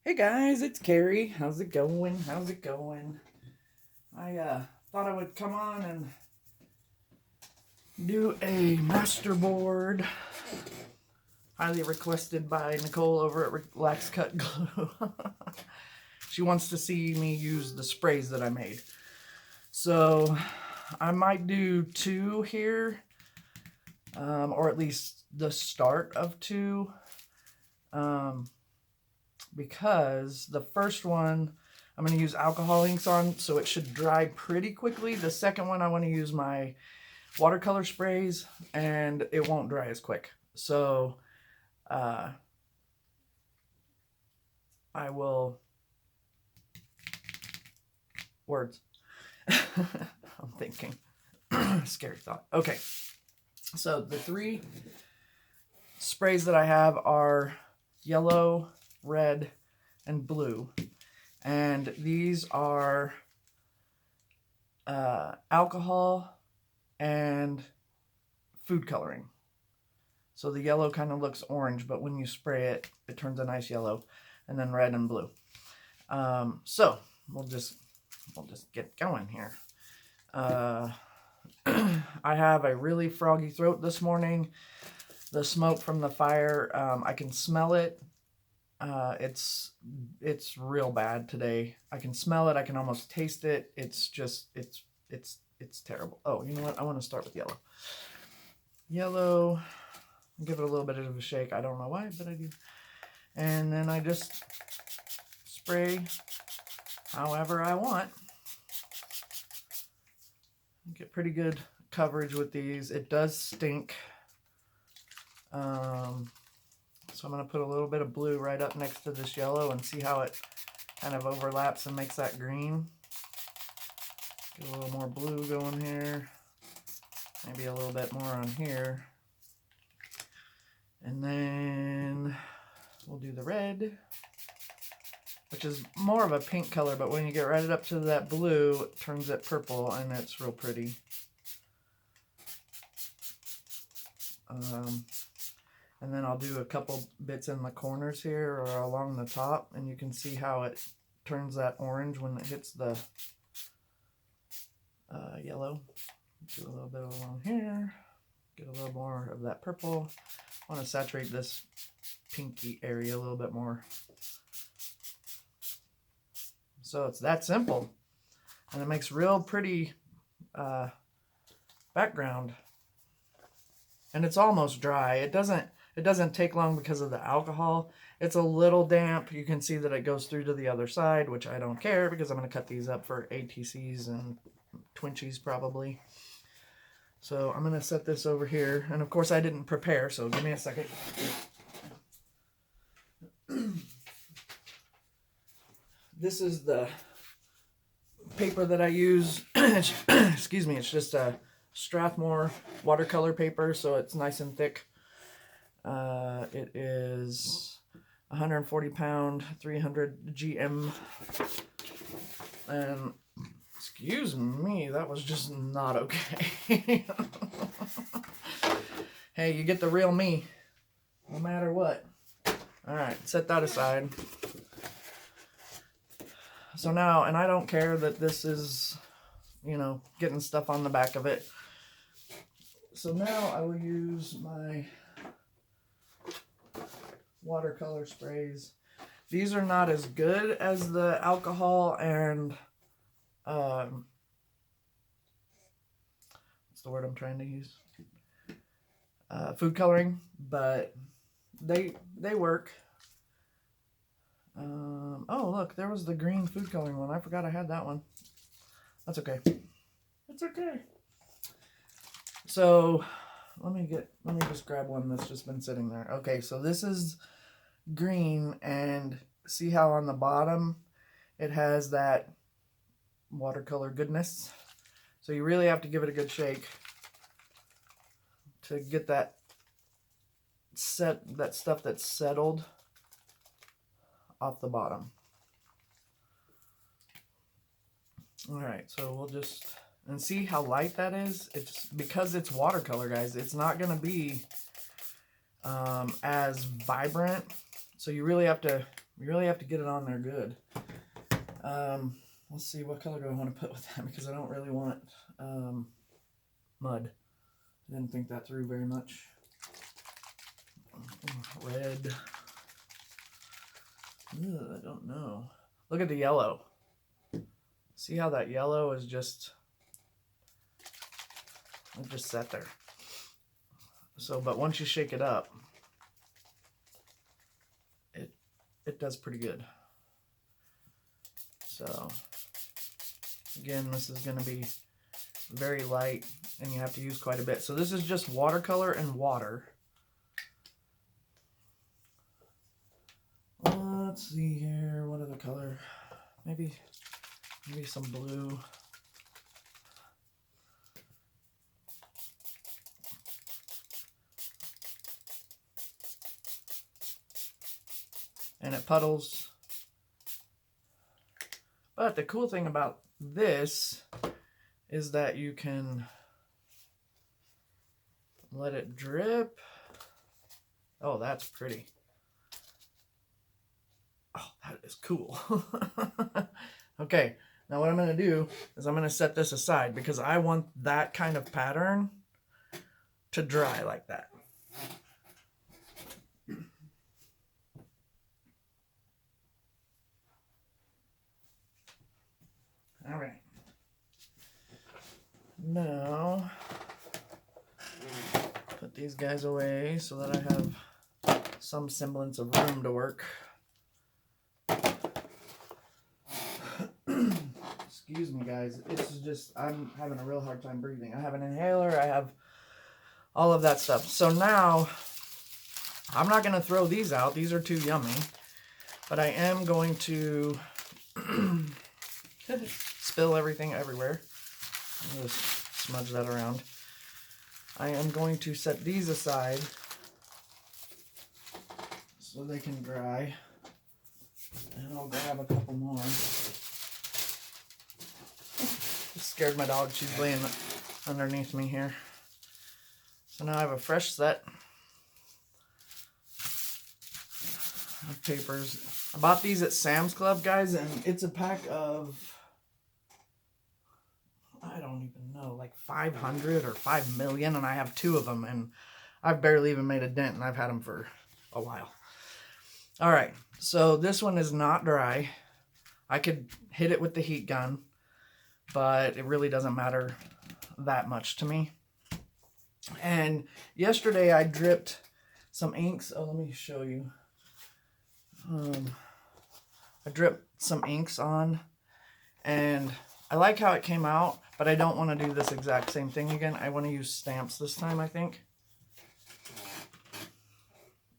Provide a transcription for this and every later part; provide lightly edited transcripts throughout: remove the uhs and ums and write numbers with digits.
Hey guys, it's Carrie. How's it going? How's it going? I thought I would come on and do a masterboard, highly requested by Nicole over at Relax Cut Glue. She wants to see me use the sprays that I made. So I might do two here, or at least the start of two. Because the first one I'm going to use alcohol inks on, so it should dry pretty quickly. The second one I want to use my watercolor sprays, and it won't dry as quick. So I will... Words. I'm thinking. Scary thought. Okay. So the three sprays that I have are yellow, red, and blue. And these are alcohol and food coloring. So the yellow kind of looks orange, but when you spray it, it turns a nice yellow, and then red and blue. So we'll just get going here. I have a really froggy throat this morning. The smoke from the fire, I can smell it. It's real bad today. I can smell it. I can almost taste it. It's just, it's terrible. Oh, you know what? I want to start with yellow. Yellow, give it a little bit of a shake. I don't know why, but I do. And then I just spray however I want. Get pretty good coverage with these. It does stink. So I'm going to put a little bit of blue right up next to this yellow and see how it kind of overlaps and makes that green. Get a little more blue going here. Maybe a little bit more on here. And then we'll do the red, which is more of a pink color, but when you get right up to that blue, it turns it purple, and it's real pretty. And then I'll do a couple bits in the corners here or along the top, and you can see how it turns that orange when it hits the yellow. Do a little bit along here, get a little more of that purple. I want to saturate this pinky area a little bit more. So it's that simple, and it makes real pretty background. And it's almost dry. It doesn't take long because of the alcohol. It's a little damp. You can see that it goes through to the other side, which I don't care because I'm going to cut these up for ATCs and Twinchies probably. So I'm going to set this over here. And of course I didn't prepare, so give me a second. This is the paper that I use. Excuse me, it's just a Strathmore watercolor paper, so it's nice and thick. It is 140 pound, 300 GM. And excuse me, that was just not okay. Hey, you get the real me, no matter what. Alright, set that aside. So now, and I don't care that this is, you know, getting stuff on the back of it. So now I will use my watercolor sprays. These are not as good as the alcohol and what's the word I'm trying to use? Food coloring, but they work. Oh look, there was the green food coloring one. I forgot I had that one. That's okay. It's okay. So let me just grab one that's just been sitting there. Okay, so this is green, and see how on the bottom it has that watercolor goodness. So you really have to give it a good shake to get that stuff that's settled off the bottom. Alright, so we'll just, and see how light that is? It's because it's watercolor, guys. It's not going to be as vibrant. So you really have to You really have to get it on there good. Let's see, what color do I want to put with that? Because I don't really want mud. I didn't think that through very much. Red. Ugh, I don't know. Look at the yellow. See how that yellow is just... It just sat there. So, but once you shake it up, it does pretty good. So, again, this is going to be very light, and you have to use quite a bit. So this is just watercolor and water. Let's see here, what other color? Maybe some blue. And it puddles. But the cool thing about this is that you can let it drip. Oh, that's pretty. Oh, that is cool. Okay, now what I'm going to do is I'm going to set this aside because I want that kind of pattern to dry like that. All right. Now, put these guys away so that I have some semblance of room to work. Excuse me, guys. It's just, I'm having a real hard time breathing. I have an inhaler. I have all of that stuff. So now, I'm not going to throw these out. These are too yummy. But I am going to spill everything everywhere. I'll just smudge that around. I am going to set these aside so they can dry. And I'll grab a couple more. Just scared my dog. She's laying underneath me here. So now I have a fresh set of papers. I bought these at Sam's Club, guys, and it's a pack of, I don't even know, like 500 or 5 million, and I have 2 of them, and I've barely even made a dent, and I've had them for a while. All right, so this one is not dry. I could hit it with the heat gun, but it really doesn't matter that much to me. And yesterday I dripped some inks. Oh, let me show you. I dripped some inks on, and I like how it came out, but I don't want to do this exact same thing again. I want to use stamps this time, I think.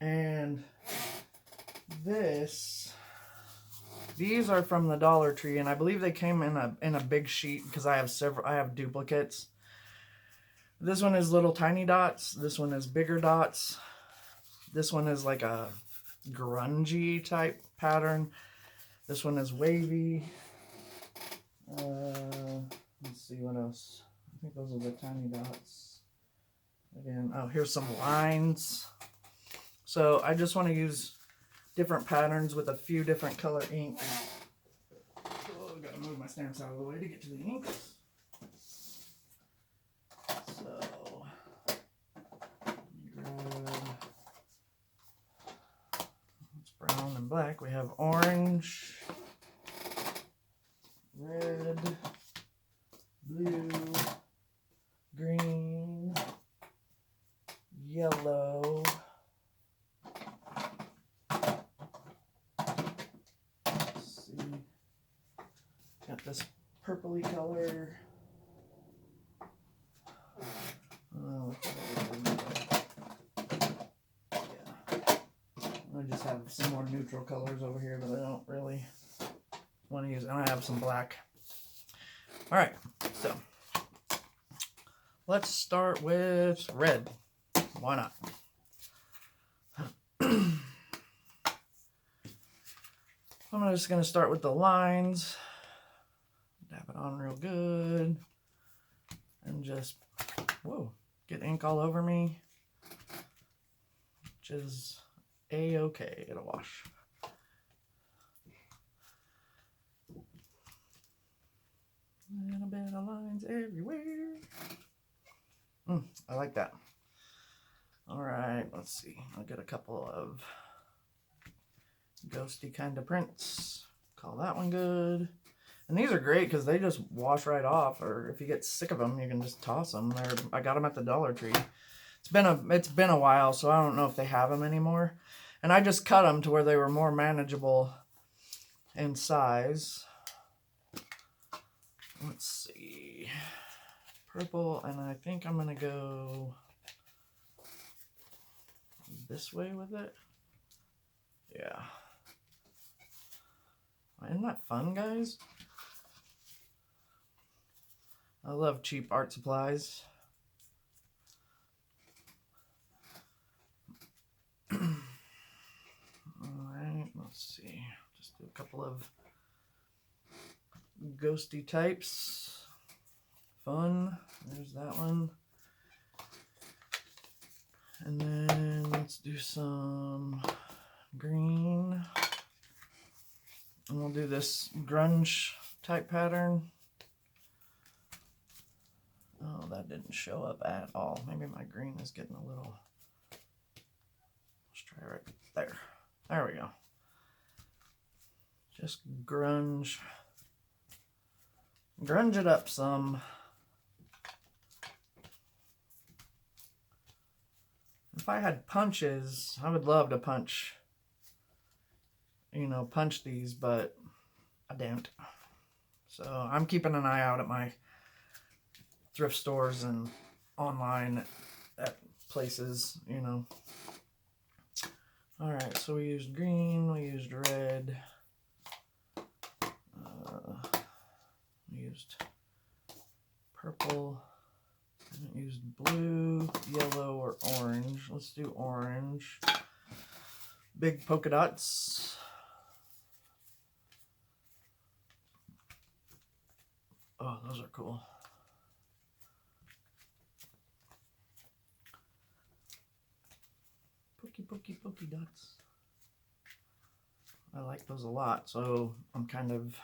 And these are from the Dollar Tree, and I believe they came in a big sheet because I have duplicates. This one is little tiny dots. This one is bigger dots. This one is like a grungy type pattern. This one is wavy. Let's see what else. I think those are the tiny dots. Again, oh, here's some lines. So I just want to use different patterns with a few different color inks. Oh, I've got to move my stamps out of the way to get to the inks. So, it's brown and black. We have orange, red, blue, green, yellow, let's see, got this purpley color. I just have some more neutral colors over here that I don't really want to use, and I have some black. All right, so let's start with red. Why not? I'm just going to start with the lines, dab it on real good, and just, whoa, get ink all over me, which is a-okay, it'll wash. the lines everywhere. I like that. All right, let's see. I'll get a couple of ghosty kind of prints. Call that one good. And these are great because they just wash right off, or if you get sick of them, you can just toss them. I got them at the Dollar Tree. It's been a while, so I don't know if they have them anymore. And I just cut them to where they were more manageable in size. Let's see. Purple, and I think I'm gonna go this way with it. Yeah. Isn't that fun, guys? I love cheap art supplies. Alright, let's see. Just do a couple of ghosty types. Fun. There's that one. And then let's do some green. And we'll do this grunge type pattern. Oh, that didn't show up at all. Maybe my green is getting a little... Let's try right there. There we go. Just grunge. Grunge it up some. If I had punches, I would love to punch, punch these, but I don't. So I'm keeping an eye out at my thrift stores and online at places, All right, so we used green, we used red, we used purple, I used blue, yellow, or orange. Let's do orange. Big polka dots. Oh, those are cool. Pokey dots. I like those a lot, so I'm kind of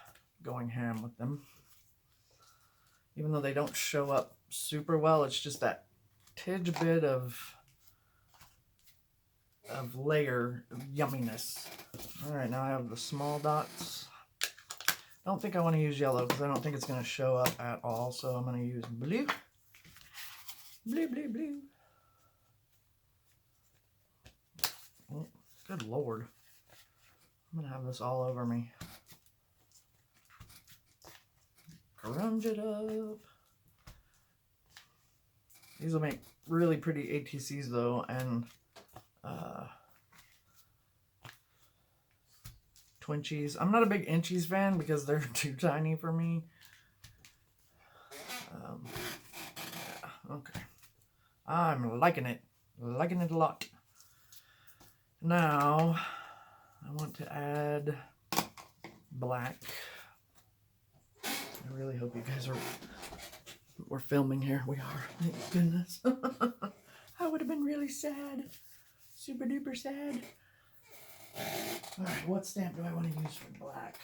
going ham with them. Even though they don't show up super well, it's just that tidge bit of layer yumminess. All right, now I have the small dots. I don't think I want to use yellow because I don't think it's going to show up at all, so I'm going to use blue. Blue. Oh, good Lord. I'm going to have this all over me. Grunge it up. These will make really pretty ATCs though, and Twinchies. I'm not a big Inchies fan because they're too tiny for me. Yeah, okay. I'm liking it a lot. Now, I want to add black. I really hope you guys we're filming here. We are. Thank goodness. I would have been really sad. Super duper sad. Alright, what stamp do I want to use for black?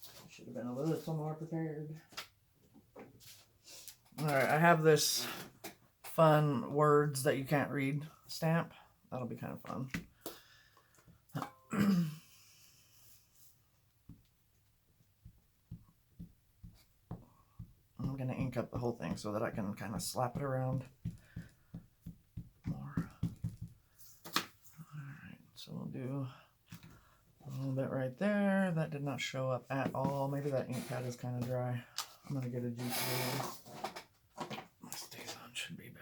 I should have been a little more prepared. Alright, I have this fun words that you can't read stamp. That'll be kind of fun. I'm going to ink up the whole thing so that I can kind of slap it around more. Alright, so we'll do a little bit right there. That did not show up at all. Maybe that ink pad is kind of dry. I'm going to get a juice roller. My StazOn should be better.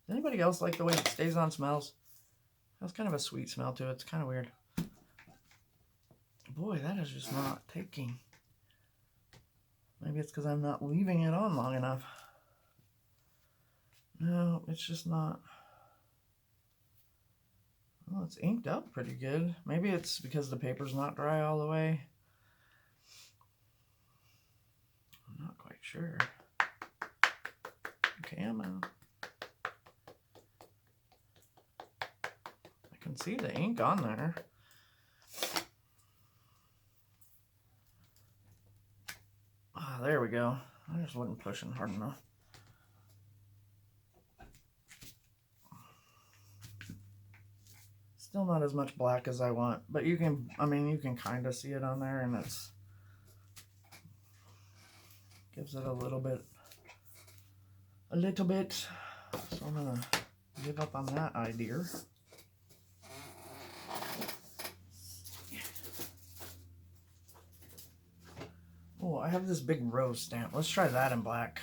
Anybody else like the way it StazOn smells? It has kind of a sweet smell to it. It's kind of weird. Boy, that is just not taking. Maybe it's because I'm not leaving it on long enough. No, it's just not. Well, it's inked up pretty good. Maybe it's because the paper's not dry all the way. I'm not quite sure. Come on. I can see the ink on there. Ah, there we go. I just wasn't pushing hard enough. Still not as much black as I want, but you can, I mean, you can kind of see it on there, and it's gives it a little bit. So I'm gonna give up on that idea. Oh, I have this big rose stamp. Let's try that in black.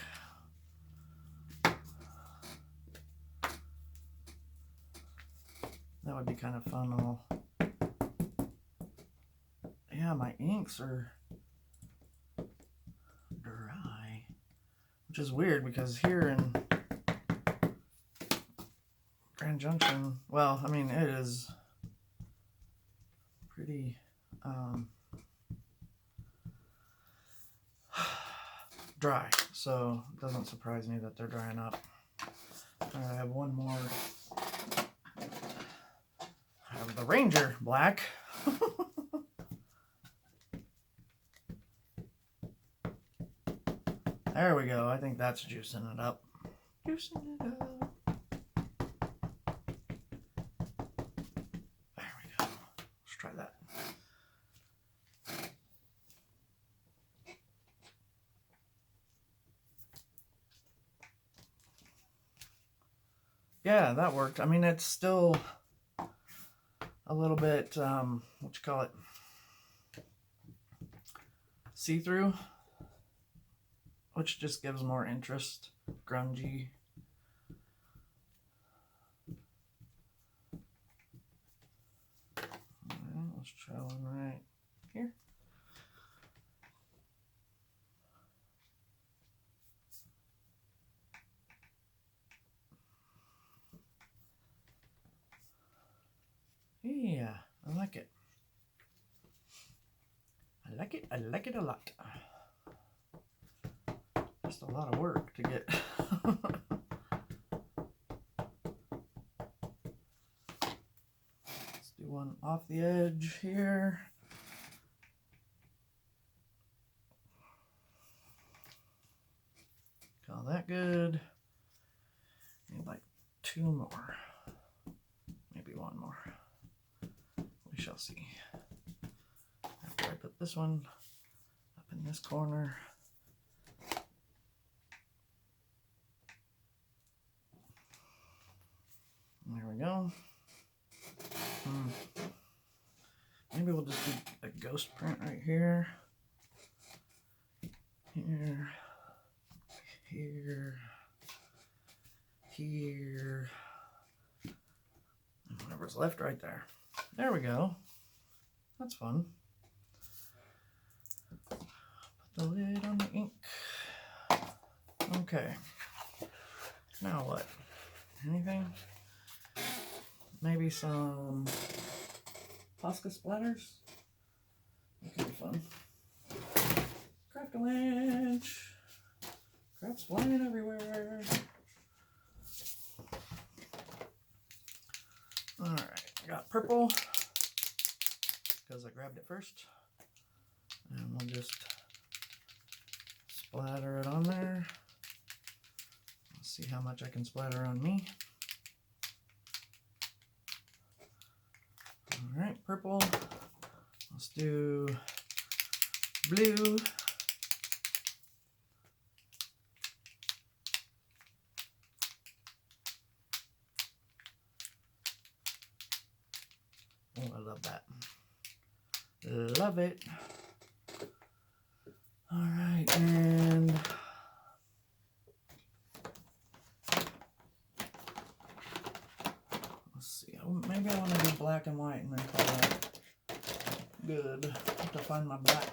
That would be kind of fun. Yeah, my inks are dry, which is weird because here in Grand Junction, well, I mean, it is pretty dry, so it doesn't surprise me that they're drying up. I have one more. I have the Ranger black. There we go. I think that's juicing it up. Juicing it up. There we go. Let's try that. Yeah, that worked. I mean, it's still a little bit, what you call it, see-through, which just gives more interest, grungy. Alright, let's try one right here. Yeah, I like it. I like it. I like it a lot. Just a lot of work to get. Let's do one off the edge here. Call that good. Need like 2 more. Maybe 1 more. We shall see. After I put this one up in this corner. There we go. Maybe we'll just do a ghost print right here. Here. Here. Here. And whatever's left right there. There we go. That's fun. Put the lid on the ink. Okay. Now what? Anything? Maybe some Posca splatters. That could be fun. Craft-a-lanch. Crap's flying everywhere. Alright, I got purple because I grabbed it first. And we'll just splatter it on there. Let's see how much I can splatter on me. Alright, purple. Let's do blue. Oh, I love that. Love it. Alright, and let's see. Maybe I want to do black and white and then call that good. I have to find my black.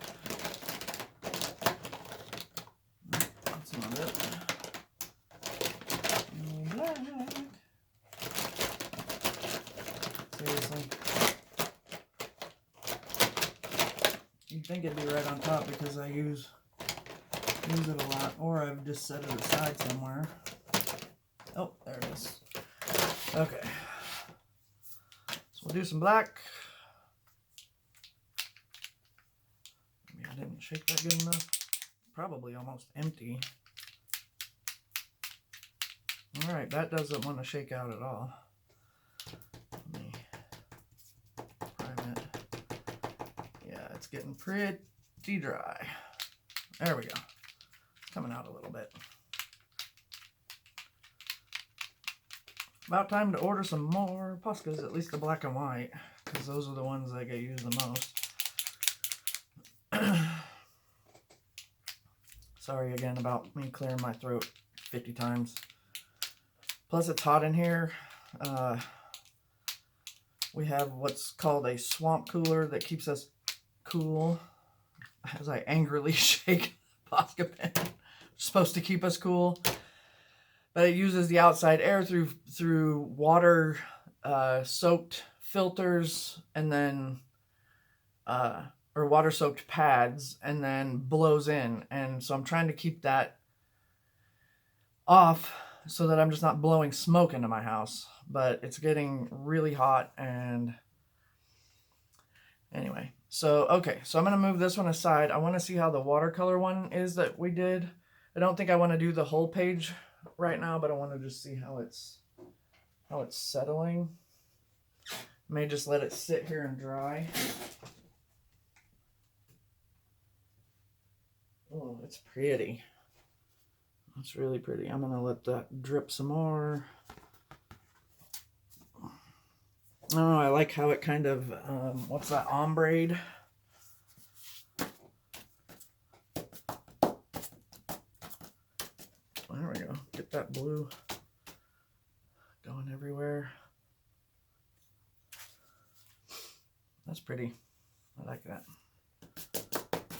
That's not it. No black. Seriously. You'd think it'd be right on top because I use it a lot, or I've just set it aside somewhere. Oh, there it is. Okay. So we'll do some black. Maybe I didn't shake that good enough. Probably almost empty. Alright, that doesn't want to shake out at all. Let me prime it. Yeah, it's getting pretty dry. There we go. It's coming out a little bit. About time to order some more Poscas, at least the black and white, because those are the ones that get used the most. Sorry again about me clearing my throat 50 times. Plus it's hot in here. We have what's called a swamp cooler that keeps us cool. As I angrily shake the Posca pen. It's supposed to keep us cool. But it uses the outside air through water soaked filters and then or water soaked pads and then blows in. And so I'm trying to keep that off so that I'm just not blowing smoke into my house. But it's getting really hot and anyway. So okay, so I'm gonna move this one aside. I want to see how the watercolor one is that we did. I don't think I want to do the whole page right now, but I want to just see how it's settling. May just let it sit here and dry. Oh, it's pretty. It's really pretty. I'm gonna let that drip some more. Oh, I like how it kind of what's that, ombre? There we go. Get that blue going everywhere. That's pretty. I like that.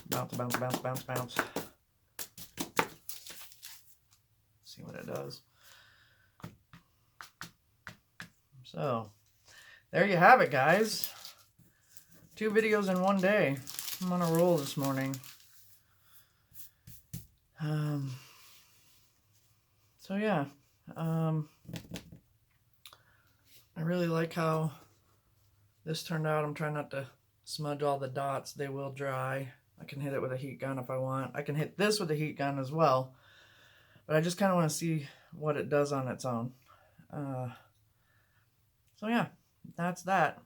Bounce, bounce, bounce, bounce, bounce. See what it does. So, there you have it, guys. 2 videos in one day. I'm on a roll this morning. So yeah, I really like how this turned out. I'm trying not to smudge all the dots. They will dry. I can hit it with a heat gun if I want. I can hit this with a heat gun as well. But I just kind of want to see what it does on its own. So yeah, that's that.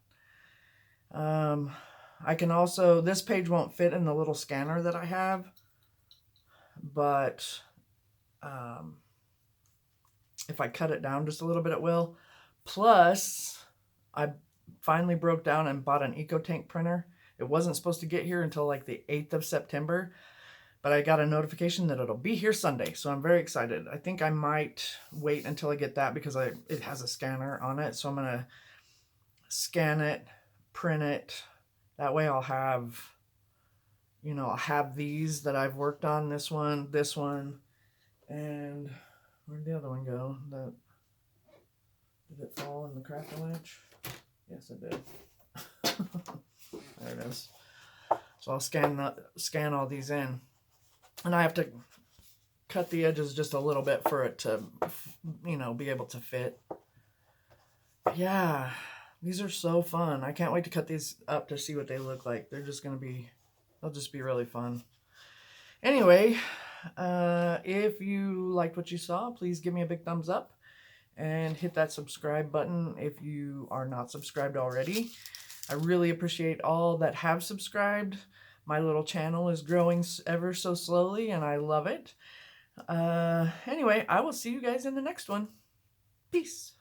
I can also, this page won't fit in the little scanner that I have. But if I cut it down just a little bit, it will. Plus, I finally broke down and bought an EcoTank printer. It wasn't supposed to get here until like the 8th of September, but I got a notification that it'll be here Sunday, so I'm very excited. I think I might wait until I get that because it has a scanner on it, so I'm going to scan it, print it. That way I'll have, you know, I'll have these that I've worked on, this one, and where'd the other one go? Did it fall in the craft latch? Yes, it did. There it is. So I'll scan all these in, and I have to cut the edges just a little bit for it to, you know, be able to fit. Yeah, these are so fun. I can't wait to cut these up to see what they look like. They're just gonna be, they'll just be really fun. Anyway, if you liked what you saw, please give me a big thumbs up and hit that subscribe button if you are not subscribed already. I really appreciate all that have subscribed. My little channel is growing ever so slowly and I love it. Anyway, I will see you guys in the next one. Peace.